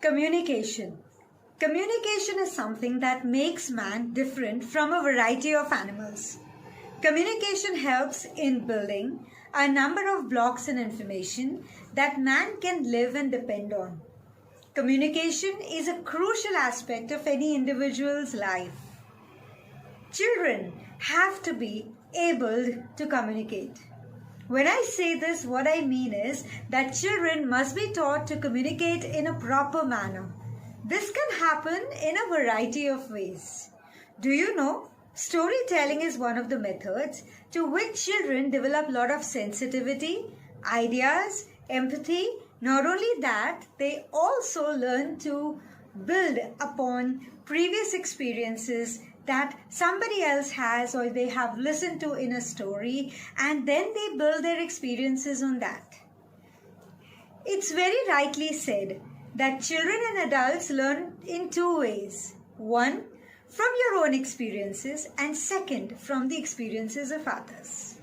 Communication. Communication is something that makes man different from a variety of animals. Communication helps in building a number of blocks in information that man can live and depend on. Communication is a crucial aspect of any individual's life. Children have to be able to communicate. When I say this, what I mean is that children must be taught to communicate in a proper manner. This can happen in a variety of ways. Do you know? Storytelling is one of the methods to which children develop a lot of sensitivity, ideas, empathy. Not only that, they also learn to build upon previous experiences that somebody else has or they have listened to in a story, and then they build their experiences on that. It's very rightly said that children and adults learn in two ways. One, from your own experiences, and second, from the experiences of others.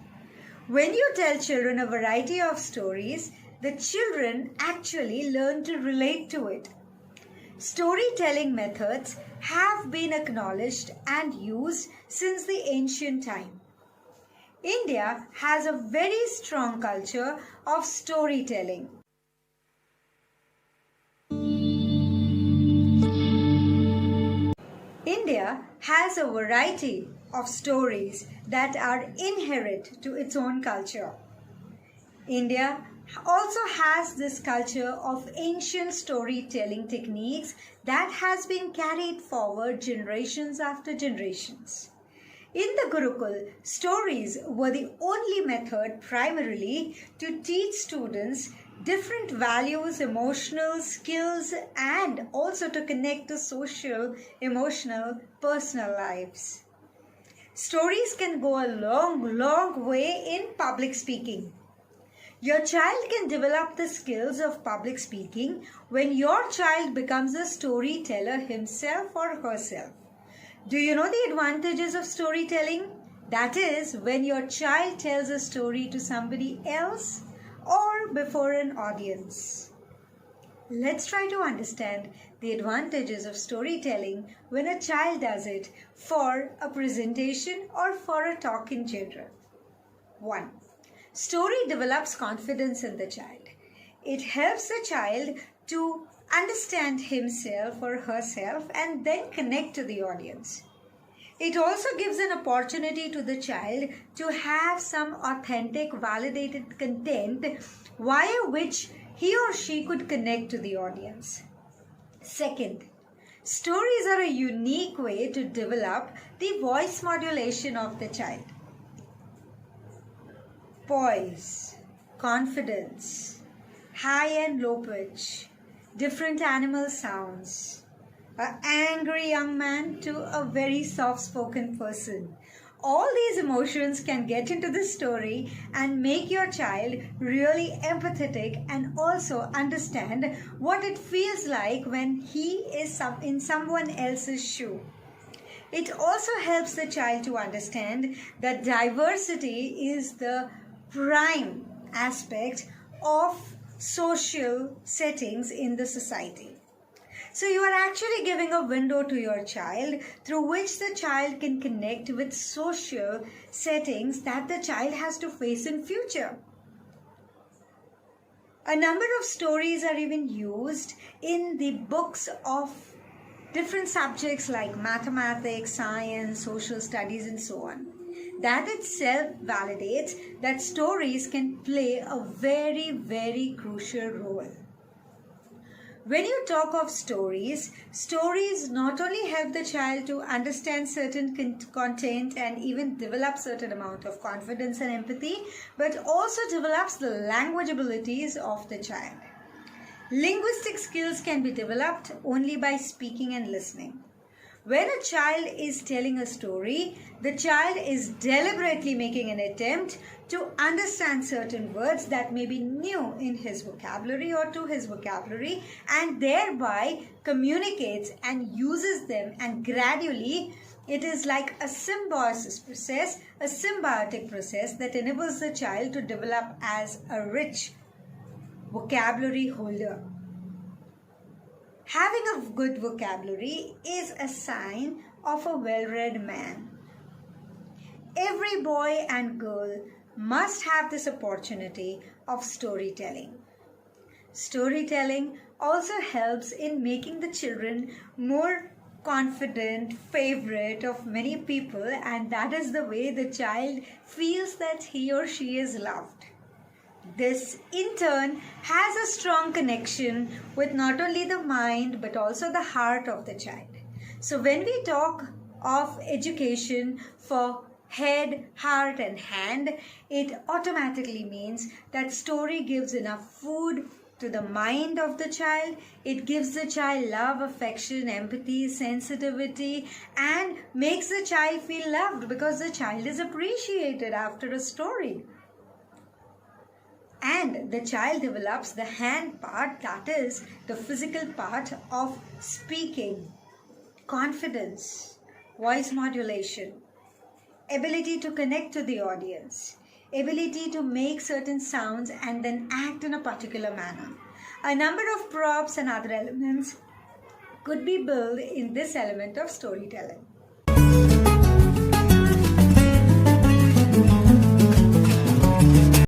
When you tell children a variety of stories, the children actually learn to relate to it. Storytelling methods have been acknowledged and used since the ancient time. India has a very strong culture of storytelling. India has a variety of stories that are inherent to its own culture. India also has this culture of ancient storytelling techniques that has been carried forward generations after generations. In the Gurukul, stories were the only method primarily to teach students different values, emotional skills, and also to connect to social, emotional, personal lives. Stories can go a long way in public speaking. Your child can develop the skills of public speaking when your child becomes a storyteller himself or herself. Do you know the advantages of storytelling? That is, when your child tells a story to somebody else or before an audience. Let's try to understand the advantages of storytelling when a child does it for a presentation or for a talk in general. 1. Story develops confidence in the child. It helps the child to understand himself or herself and then connect to the audience. It also gives an opportunity to the child to have some authentic, validated content via which he or she could connect to the audience. Second, stories are a unique way to develop the voice modulation of the child. Poise, confidence, high and low pitch, different animal sounds, an angry young man to a very soft-spoken person. All these emotions can get into the story and make your child really empathetic and also understand what it feels like when he is in someone else's shoe. It also helps the child to understand that diversity is the prime aspect of social settings in the society. So you are actually giving a window to your child through which the child can connect with social settings that the child has to face in future. A number of stories are even used in the books of different subjects like mathematics, science, social studies, and so on. That itself validates that stories can play a very crucial role. When you talk of stories, stories not only help the child to understand certain content and even develop certain amount of confidence and empathy, but also develops the language abilities of the child. Linguistic skills can be developed only by speaking and listening. When a child is telling a story, the child is deliberately making an attempt to understand certain words that may be new in his vocabulary or to his vocabulary, and thereby communicates and uses them, and gradually it is like a symbiosis process, a symbiotic process that enables the child to develop as a rich vocabulary holder. Having a good vocabulary is a sign of a well-read man. Every boy and girl must have this opportunity of storytelling. Storytelling also helps in making the children more confident, favorite of many people, and that is the way the child feels that he or she is loved. This in turn has a strong connection with not only the mind but also the heart of the child. So when we talk of education for head, heart and hand, it automatically means that story gives enough food to the mind of the child. It gives the child love, affection, empathy, sensitivity, and makes the child feel loved because the child is appreciated after a story. And the child develops the hand part, that is the physical part of speaking, confidence, voice modulation, ability to connect to the audience, ability to make certain sounds and then act in a particular manner. A number of props and other elements could be built in this element of storytelling.